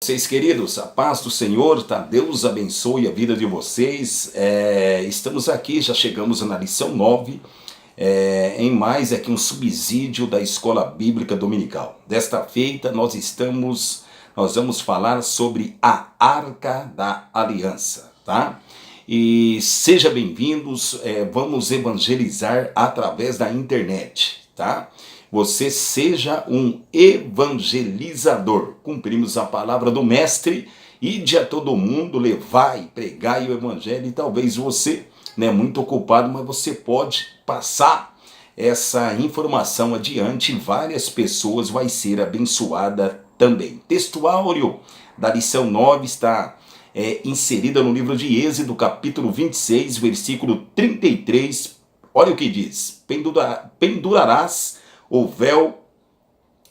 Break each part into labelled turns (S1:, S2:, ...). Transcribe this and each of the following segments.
S1: Vocês queridos, a paz do Senhor, tá? Deus abençoe a vida de vocês. Estamos aqui, já chegamos na lição 9, em mais aqui um subsídio da Escola Bíblica Dominical. Desta feita nós vamos falar sobre a Arca da Aliança, tá? E seja bem-vindos, vamos evangelizar através da internet, tá? Você seja um evangelizador. Cumprimos a palavra do mestre, ide a todo mundo, levai, pregai o evangelho. E talvez você, muito ocupado, mas você pode passar essa informação adiante e várias pessoas vai ser abençoada também. Textuário da lição 9 está inserida no livro de Êxodo, capítulo 26, versículo 33. Olha o que diz: pendurarás o véu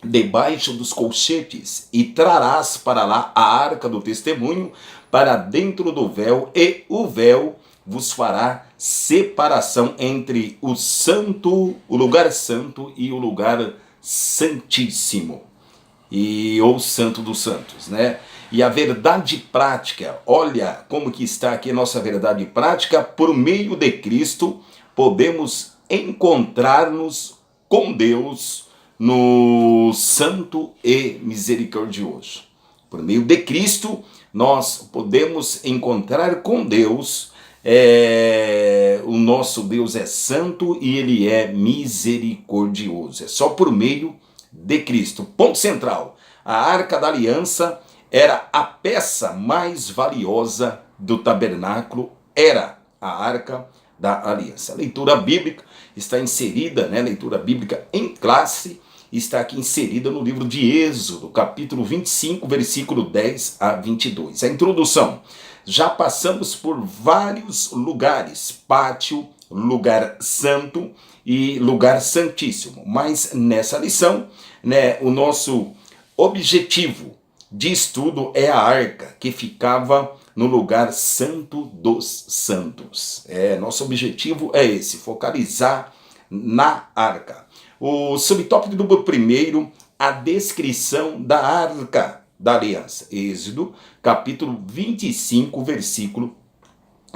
S1: debaixo dos colchetes, e trarás para lá a arca do testemunho para dentro do véu, e o véu vos fará separação entre o lugar santo e o lugar santíssimo, ou santo dos santos, né? E a verdade prática, olha como que está aqui a nossa verdade prática: por meio de Cristo podemos encontrar-nos com Deus no santo e misericordioso. Por meio de Cristo, nós podemos encontrar com Deus. O nosso Deus é santo e Ele é misericordioso. É só por meio de Cristo. Ponto central: a Arca da Aliança era a peça mais valiosa do tabernáculo, era a Arca da Aliança. A leitura bíblica está inserida, leitura bíblica em classe, está aqui inserida no livro de Êxodo, capítulo 25, versículo 10 a 22. A introdução: já passamos por vários lugares, pátio, lugar santo e lugar santíssimo, mas nessa lição, o nosso objetivo de estudo é a arca que ficava no lugar santo dos santos. Nosso objetivo é esse, focalizar na arca. O subtópico do primeiro, a descrição da arca da aliança. Êxodo, capítulo 25, versículo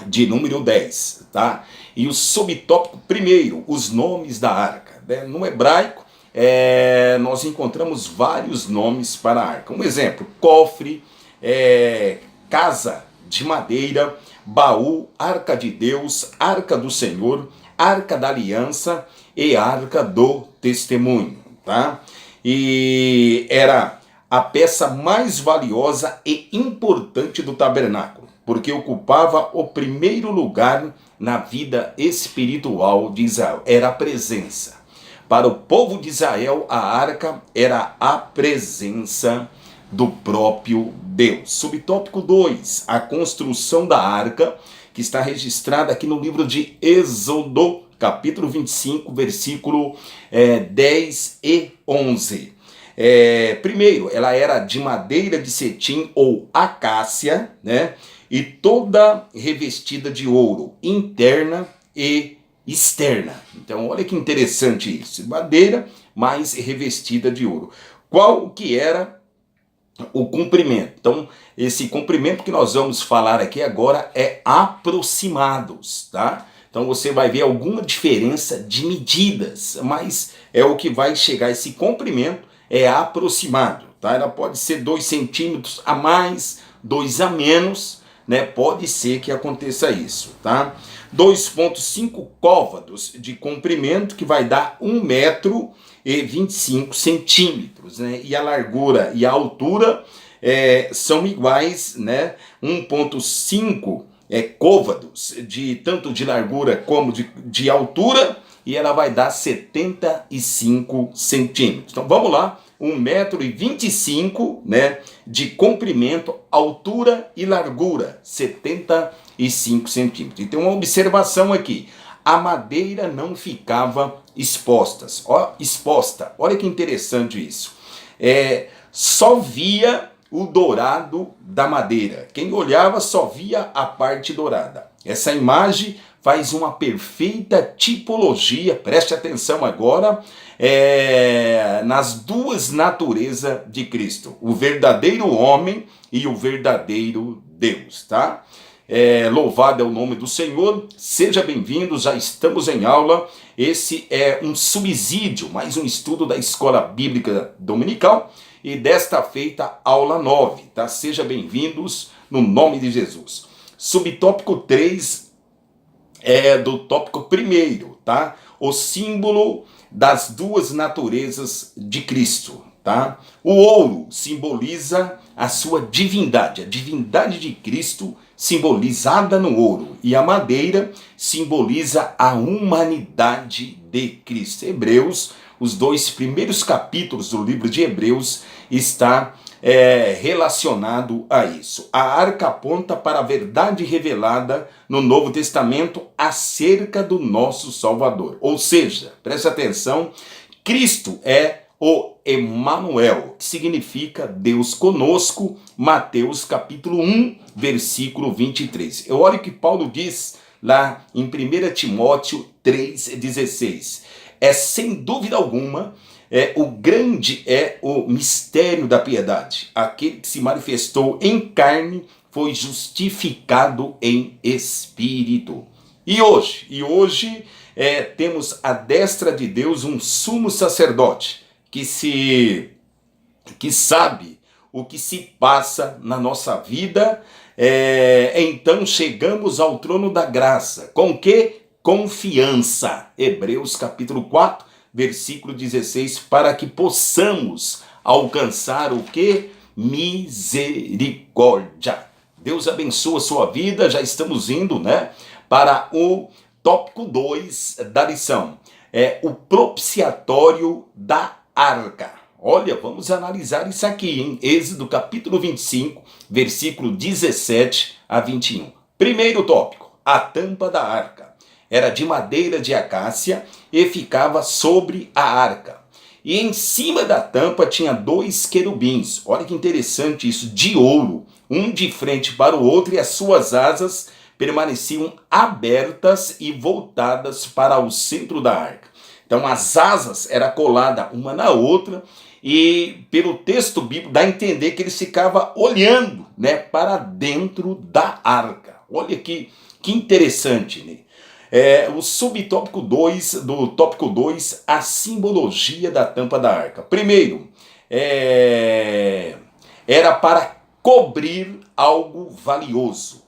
S1: de número 10, tá? E o subtópico primeiro, os nomes da arca. No hebraico, nós encontramos vários nomes para a arca. Um exemplo: cofre, casa de madeira, baú, arca de Deus, arca do Senhor, arca da aliança e arca do testemunho, tá? E era a peça mais valiosa e importante do tabernáculo, porque ocupava o primeiro lugar na vida espiritual de Israel. Era a presença. Para o povo de Israel, a arca era a presença do próprio Deus. Subtópico 2, a construção da arca, que está registrada aqui no livro de Êxodo, capítulo 25, versículo 10 e 11. Primeiro, ela era de madeira de cetim ou acácia, e toda revestida de ouro, interna e externa. Então, olha que interessante isso. Madeira, mas revestida de ouro. Qual que era o comprimento? Então, esse comprimento que nós vamos falar aqui agora é aproximados, tá? Então, você vai ver alguma diferença de medidas, mas é o que vai chegar. Esse comprimento é aproximado, tá? Ela pode ser 2 centímetros a mais, 2 a menos, Pode ser que aconteça isso, tá? 2,5 côvados de comprimento, que vai dar 1 metro e 25 centímetros, E a largura e a altura são iguais, 1,5 côvados, tanto de largura como de altura, e ela vai dar 75 centímetros. Então vamos lá: 1,25 m, de comprimento, altura e largura, 75 centímetros. Então, uma observação aqui: a madeira não ficava exposta. Olha que interessante isso. Só via o dourado da madeira. Quem olhava só via a parte dourada. Essa imagem faz uma perfeita tipologia, preste atenção agora, nas duas naturezas de Cristo, o verdadeiro homem e o verdadeiro Deus, tá? Louvado é o nome do Senhor, seja bem-vindo, já estamos em aula. Esse é um subsídio, mais um estudo da Escola Bíblica Dominical, e desta feita, aula 9, tá? Seja bem-vindos no nome de Jesus. Subtópico 3 é do tópico 1, tá? O símbolo das duas naturezas de Cristo, tá? O ouro simboliza a sua divindade, a divindade de Cristo simbolizada no ouro, e a madeira simboliza a humanidade de Cristo. Hebreus, os 2 primeiros capítulos do livro de Hebreus está relacionado a isso. A arca aponta para a verdade revelada no Novo Testamento acerca do nosso Salvador. Ou seja, preste atenção, Cristo é o Emanuel, que significa Deus conosco, Mateus capítulo 1, versículo 23. Olha o que Paulo diz lá em 1 Timóteo 3,16. Sem dúvida alguma, o grande é o mistério da piedade. Aquele que se manifestou em carne foi justificado em espírito. E hoje temos à destra de Deus um sumo sacerdote que sabe o que se passa na nossa vida. Então chegamos ao trono da graça. Com que? Confiança. Hebreus capítulo 4, versículo 16, para que possamos alcançar o que? Misericórdia. Deus abençoe a sua vida. Já estamos indo, para o tópico 2 da lição. O propiciatório da arca. Olha, vamos analisar isso aqui, hein? Êxodo capítulo 25, versículo 17 a 21. Primeiro tópico, a tampa da arca. Era de madeira de acácia e ficava sobre a arca. E em cima da tampa tinha 2 querubins. Olha que interessante isso, de ouro, um de frente para o outro, e as suas asas permaneciam abertas e voltadas para o centro da arca. Então as asas eram coladas uma na outra, e pelo texto bíblico dá a entender que eles ficavam olhando, para dentro da arca. Olha que interessante, né? O subtópico 2 do tópico 2, a simbologia da tampa da arca. Primeiro, era para cobrir algo valioso.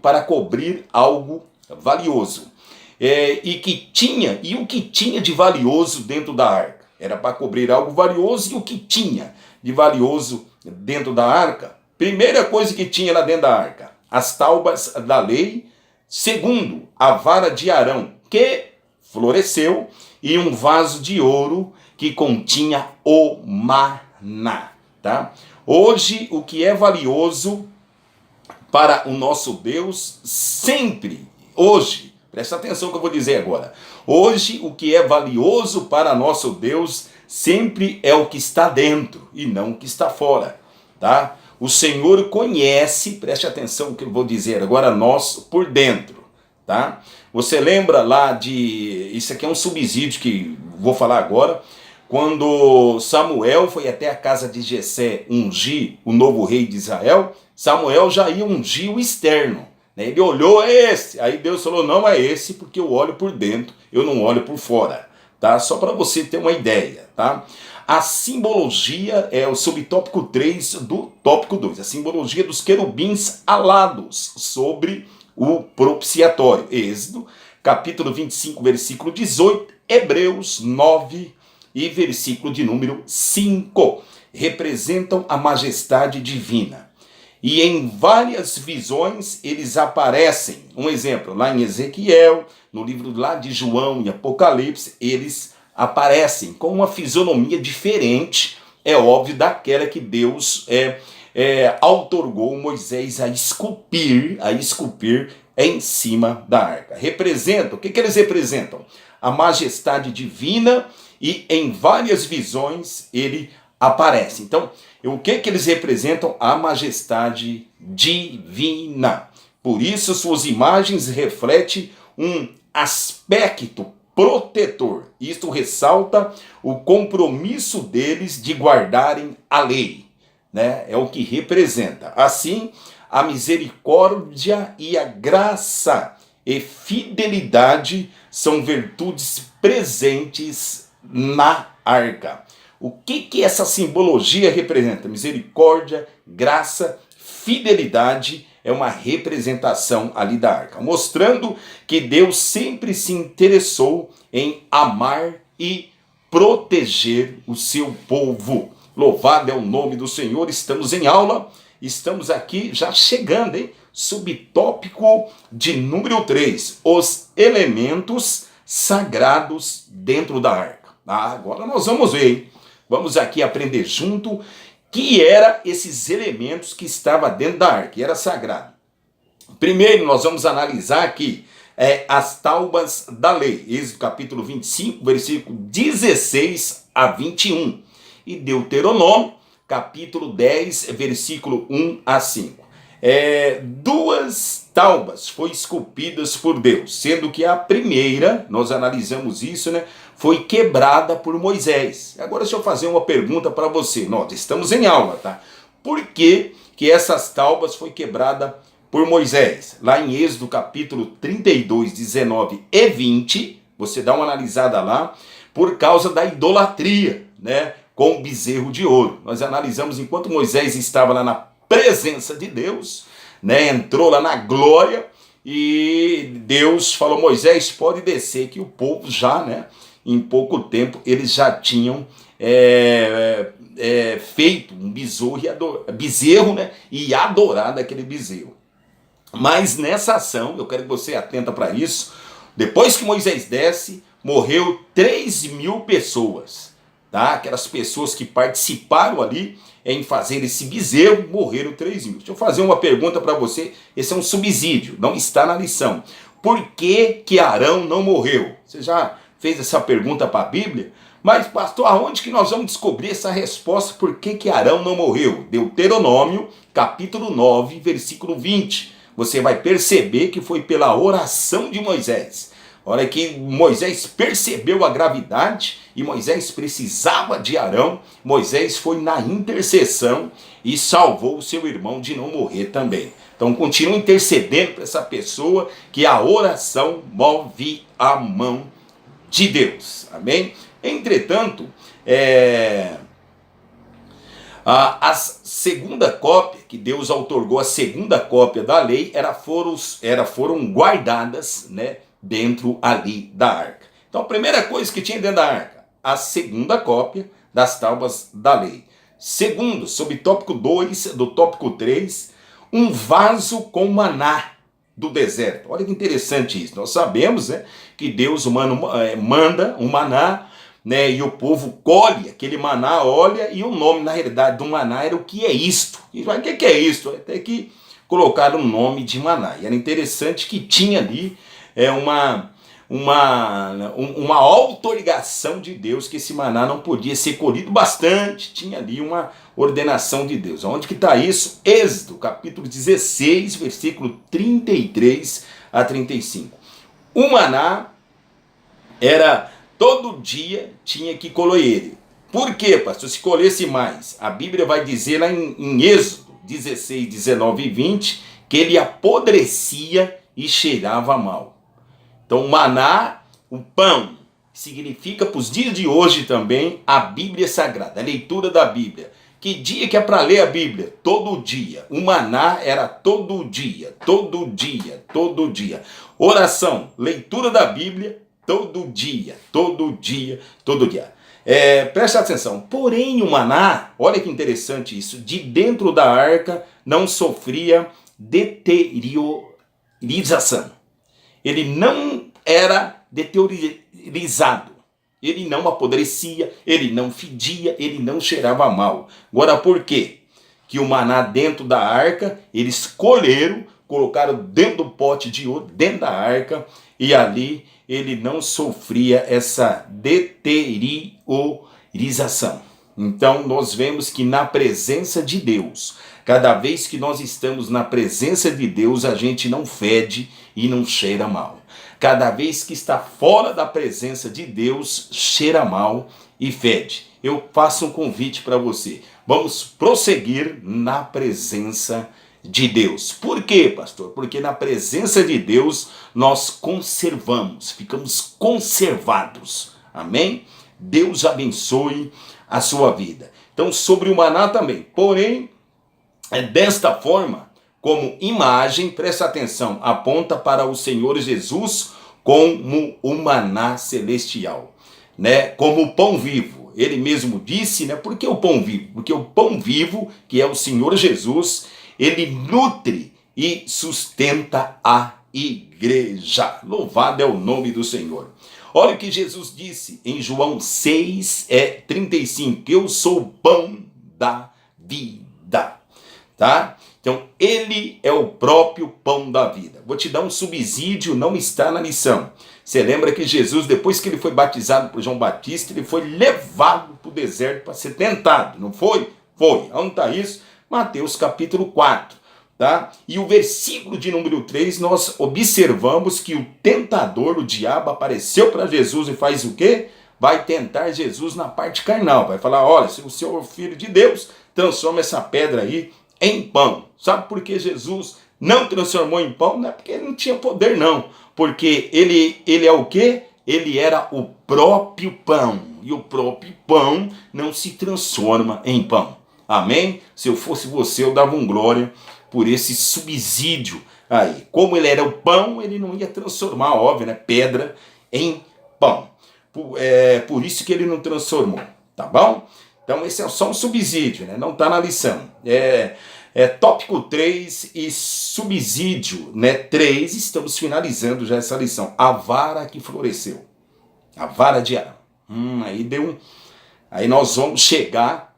S1: Para cobrir algo valioso. E o que tinha de valioso dentro da arca? Era para cobrir algo valioso, e o que tinha de valioso dentro da arca? Primeira coisa que tinha lá dentro da arca, as tábuas da lei. Segundo, a vara de Arão, que floresceu, e um vaso de ouro que continha o maná, tá? Hoje, o que é valioso para o nosso Deus, hoje, presta atenção no que eu vou dizer agora. Hoje, o que é valioso para nosso Deus sempre é o que está dentro e não o que está fora, tá? O Senhor conhece, preste atenção no que eu vou dizer agora, nós por dentro, tá? Você lembra lá isso aqui é um subsídio que vou falar agora, quando Samuel foi até a casa de Jessé ungir o novo rei de Israel, Samuel já ia ungir o externo. Ele olhou, esse. Aí Deus falou, não é esse, porque eu olho por dentro, eu não olho por fora. Tá? Só para você ter uma ideia. Tá? A simbologia é o subtópico 3 do tópico 2. A simbologia dos querubins alados sobre o propiciatório. Êxodo, capítulo 25, versículo 18. Hebreus 9 e versículo de número 5. Representam a majestade divina. E em várias visões eles aparecem. Um exemplo, lá em Ezequiel, no livro lá de João e Apocalipse, eles aparecem com uma fisionomia diferente, é óbvio, daquela que Deus outorgou Moisés a esculpir em cima da arca. Representam, o que eles representam? A majestade divina, e em várias visões ele aparece. Então, o que eles representam? A majestade divina. Por isso, suas imagens refletem um aspecto protetor. Isto ressalta o compromisso deles de guardarem a lei, né? É o que representa. Assim, a misericórdia e a graça e fidelidade são virtudes presentes na arca. O que essa simbologia representa? Misericórdia, graça, fidelidade é uma representação ali da arca, mostrando que Deus sempre se interessou em amar e proteger o seu povo. Louvado é o nome do Senhor. Estamos em aula, estamos aqui já chegando, hein? Subtópico de número 3, os elementos sagrados dentro da arca. Agora nós vamos ver, hein? Vamos aqui aprender junto que eram esses elementos que estavam dentro da arca, que era sagrado. Primeiro nós vamos analisar aqui as tábuas da lei, Êxodo capítulo 25, versículo 16 a 21, e Deuteronômio capítulo 10, versículo 1 a 5. Duas tábuas foram esculpidas por Deus, sendo que a primeira, nós analisamos isso, né, foi quebrada por Moisés. Agora deixa eu fazer uma pergunta para você. Nós estamos em aula, tá? Por que essas tábuas foi quebrada por Moisés? Lá em Êxodo capítulo 32, 19 e 20, você dá uma analisada lá, por causa da idolatria, né, com o bezerro de ouro. Nós analisamos enquanto Moisés estava lá na presença de Deus, né, entrou lá na glória, e Deus falou: Moisés, pode descer, que o povo já, né, em pouco tempo, eles já tinham feito um bezerro, né, e adorado aquele bezerro. Mas nessa ação, eu quero que você atenta para isso, depois que Moisés desce, morreu 3.000 pessoas, tá? Aquelas pessoas que participaram ali em fazer esse bezerro, morreram 3.000. Deixa eu fazer uma pergunta para você, esse é um subsídio, não está na lição. Por que Arão não morreu? Você já fez essa pergunta para a Bíblia? Mas pastor, aonde que nós vamos descobrir essa resposta? Por que Arão não morreu? Deuteronômio capítulo 9, versículo 20. Você vai perceber que foi pela oração de Moisés. A hora que Moisés percebeu a gravidade e Moisés precisava de Arão, Moisés foi na intercessão e salvou o seu irmão de não morrer também. Então continua intercedendo para essa pessoa, que a oração move a mão de Deus. Amém? Entretanto, a segunda cópia, que Deus outorgou a segunda cópia da lei, foram guardadas, né, dentro ali da arca. Então a primeira coisa que tinha dentro da arca, a segunda cópia das tábuas da lei. Segundo, sob tópico 2 do tópico 3, um vaso com maná do deserto. Olha que interessante isso. Nós sabemos, né, que Deus manda um maná, né, e o povo colhe aquele maná, olha, e o nome na realidade do maná era: o que é isto? E o que é isto? Até que colocaram o nome de maná. E era interessante que tinha ali uma autorização de Deus, que esse maná não podia ser colhido bastante, tinha ali uma ordenação de Deus. Onde que está isso? Êxodo, capítulo 16, versículo 33 a 35. O maná era todo dia, tinha que colher ele. Por quê, pastor? Se colhesse mais, a Bíblia vai dizer lá em Êxodo 16, 19 e 20, que ele apodrecia e cheirava mal. Então, maná, o pão, significa para os dias de hoje também a Bíblia Sagrada, a leitura da Bíblia. Que dia que é para ler a Bíblia? Todo dia. O maná era todo dia, todo dia, todo dia. Oração, leitura da Bíblia, todo dia, todo dia, todo dia. Preste atenção. Porém, o maná, olha que interessante isso, de dentro da arca não sofria deteriorização. Ele não era deteriorizado, ele não apodrecia, ele não fedia, ele não cheirava mal. Agora, por quê? Que o maná dentro da arca, eles colheram, colocaram dentro do pote de ouro, dentro da arca, e ali ele não sofria essa deteriorização. Então nós vemos que na presença de Deus, Cada vez que nós estamos na presença de Deus, a gente não fede e não cheira mal. Cada vez que está fora da presença de Deus, cheira mal e fede. Eu faço um convite para você. Vamos prosseguir na presença de Deus. Por quê, pastor? Porque na presença de Deus nós conservamos, ficamos conservados. Amém? Deus abençoe a sua vida. Então, sobre o maná também. Porém, desta forma, como imagem, presta atenção, aponta para o Senhor Jesus como o maná celestial, né? Como o pão vivo. Ele mesmo disse, né? Por que o pão vivo? Porque o pão vivo, que é o Senhor Jesus, ele nutre e sustenta a igreja. Louvado é o nome do Senhor. Olha o que Jesus disse em João 6:35. Eu sou o pão da vida. Tá? Então, ele é o próprio pão da vida. Vou te dar um subsídio, não está na lição. Você lembra que Jesus, depois que ele foi batizado por João Batista, ele foi levado para o deserto para ser tentado, não foi? Foi. Onde está isso? Mateus capítulo 4. Tá? E o versículo de número 3, nós observamos que o tentador, o diabo, apareceu para Jesus e faz o quê? Vai tentar Jesus na parte carnal. Vai falar, olha, se o senhor é o filho de Deus, transforma essa pedra aí em pão. Sabe por que Jesus não transformou em pão? Não é porque ele não tinha poder, não. Porque ele é o quê? Ele era o próprio pão. E o próprio pão não se transforma em pão. Amém? Se eu fosse você, eu dava um glória por esse subsídio aí. Como ele era o pão, ele não ia transformar, óbvio, né? Pedra em pão. Por isso que ele não transformou. Tá bom? Então esse é só um subsídio, né? Não está na lição. Tópico 3 e subsídio, né? 3, estamos finalizando já essa lição. A vara que floresceu. A vara de Arão. Aí nós vamos chegar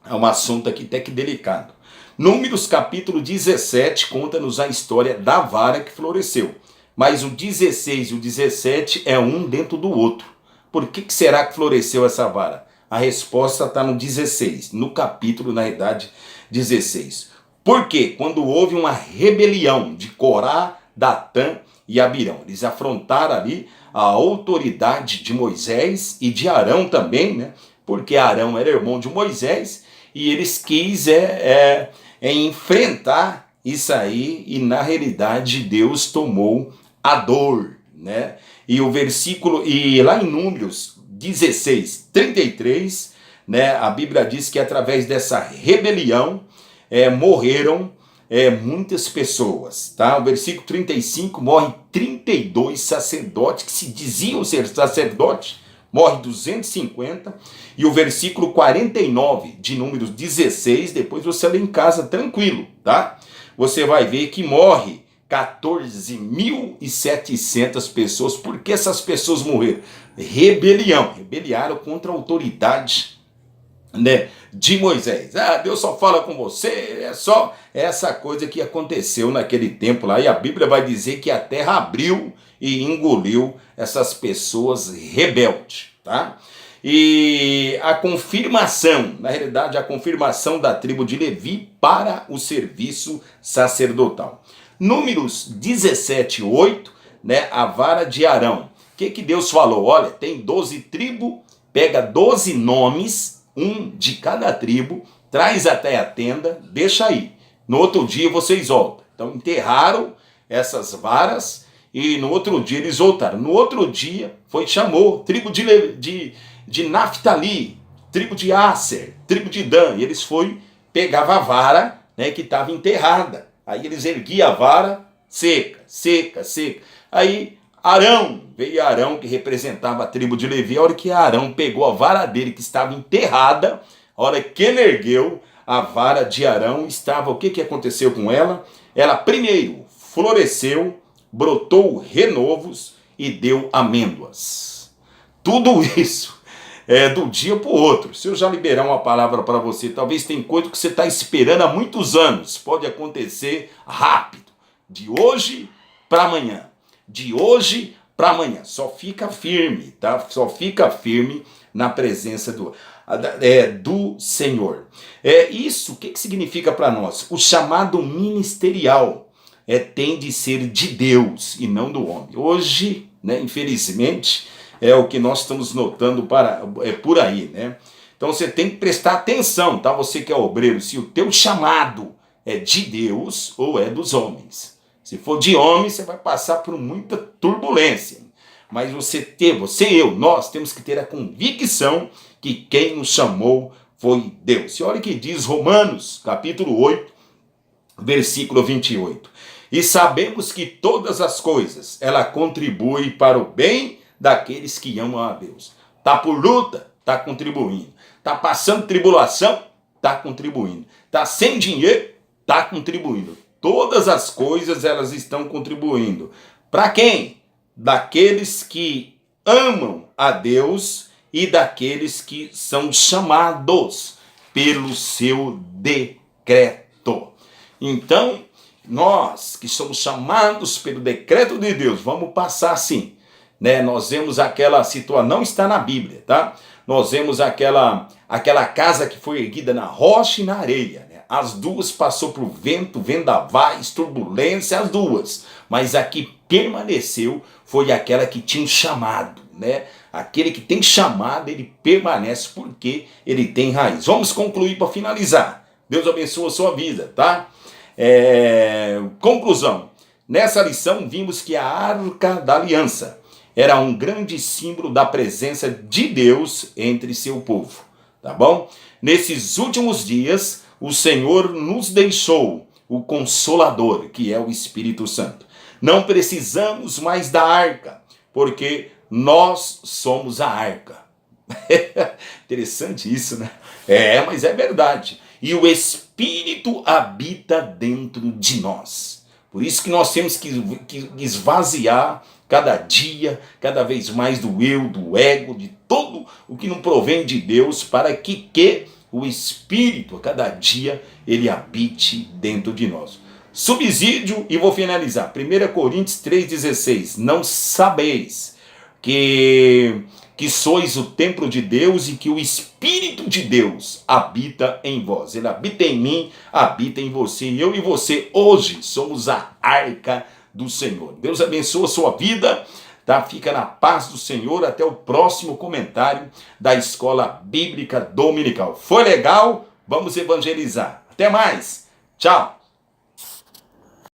S1: a um assunto aqui até que delicado. Números capítulo 17 conta-nos a história da vara que floresceu. Mas o 16 e o 17 é um dentro do outro. Por que será que floresceu essa vara? A resposta está no 16, no capítulo, na verdade, 16. Por quê? Quando houve uma rebelião de Corá, Datã e Abirão. Eles afrontaram ali a autoridade de Moisés e de Arão também, né? Porque Arão era irmão de Moisés e eles quis enfrentar isso aí e na realidade Deus tomou a dor, né? E o versículo, e lá em Números 16:33, né, a Bíblia diz que através dessa rebelião morreram muitas pessoas, tá? O versículo 35, morre 32 sacerdotes que se diziam ser sacerdotes, morre 250, e o versículo 49 de Números 16, depois você lê em casa tranquilo, tá? Você vai ver que morre 14.700 pessoas. Por que essas pessoas morreram? Rebeliaram contra a autoridade, né, de Moisés. Deus só fala com você, é só essa coisa que aconteceu naquele tempo lá, e a Bíblia vai dizer que a terra abriu e engoliu essas pessoas rebeldes, tá? E a confirmação, na realidade, a confirmação da tribo de Levi para o serviço sacerdotal. Números 17:8, né, a vara de Arão. O que Deus falou? Olha, tem 12 tribos, pega 12 nomes, um de cada tribo, traz até a tenda, deixa aí. No outro dia vocês voltam. Então enterraram essas varas e no outro dia eles voltaram. No outro dia chamou tribo de Naftali, tribo de Aser, tribo de Dan. E eles pegavam a vara, né, que estava enterrada. Aí eles erguiam a vara, seca. Aí veio Arão, que representava a tribo de Levi. A hora que Arão pegou a vara dele, que estava enterrada, a hora que ele ergueu a vara de Arão, estava, o que aconteceu com ela? Ela primeiro floresceu, brotou renovos e deu amêndoas. Tudo isso do dia para o outro. Se eu já liberar uma palavra para você, talvez tem coisa que você está esperando há muitos anos. Pode acontecer rápido. De hoje para amanhã. De hoje para amanhã. Só fica firme, tá? Só fica firme na presença do... do Senhor. Isso, o que significa para nós? O chamado ministerial tem de ser de Deus e não do homem. Hoje, né, infelizmente, é o que nós estamos notando por aí, né? Então você tem que prestar atenção, tá? Você que é obreiro, se o teu chamado é de Deus ou é dos homens. Se for de homem, você vai passar por muita turbulência. Mas nós temos que ter a convicção que quem nos chamou foi Deus. E olha o que diz Romanos, capítulo 8, versículo 28. E sabemos que todas as coisas, ela contribuem para o bem daqueles que amam a Deus. Tá por luta? Tá contribuindo. Tá passando tribulação? Tá contribuindo. Tá sem dinheiro? Tá contribuindo. Todas as coisas, elas estão contribuindo. Para quem? Daqueles que amam a Deus e daqueles que são chamados pelo seu decreto. Então, nós que somos chamados pelo decreto de Deus, vamos passar assim, né? Nós vemos aquela situação, não está na Bíblia, tá? Nós vemos aquela casa que foi erguida na rocha e na areia, né? As duas passou por vento, vendavais, turbulência, as duas. Mas a que permaneceu foi aquela que tinha um chamado, né? Aquele que tem chamado, ele permanece porque ele tem raiz. Vamos concluir para finalizar. Deus abençoe a sua vida, tá? Conclusão. Nessa lição vimos que a Arca da Aliança era um grande símbolo da presença de Deus entre seu povo, tá bom? Nesses últimos dias, o Senhor nos deixou o Consolador, que é o Espírito Santo. Não precisamos mais da arca, porque nós somos a arca. Interessante isso, né? Mas é verdade. E o Espírito habita dentro de nós. Por isso que nós temos que esvaziar cada dia, cada vez mais do eu, do ego, de todo o que não provém de Deus, para que o Espírito, a cada dia, ele habite dentro de nós. Subsídio, e vou finalizar. 1 Coríntios 3,16. Não sabeis que sois o templo de Deus e que o Espírito de Deus habita em vós. Ele habita em mim, habita em você. Eu e você hoje somos a arca do Senhor. Deus abençoe a sua vida, tá? Fica na paz do Senhor. Até o próximo comentário da Escola Bíblica Dominical. Foi legal? Vamos evangelizar. Até mais. Tchau.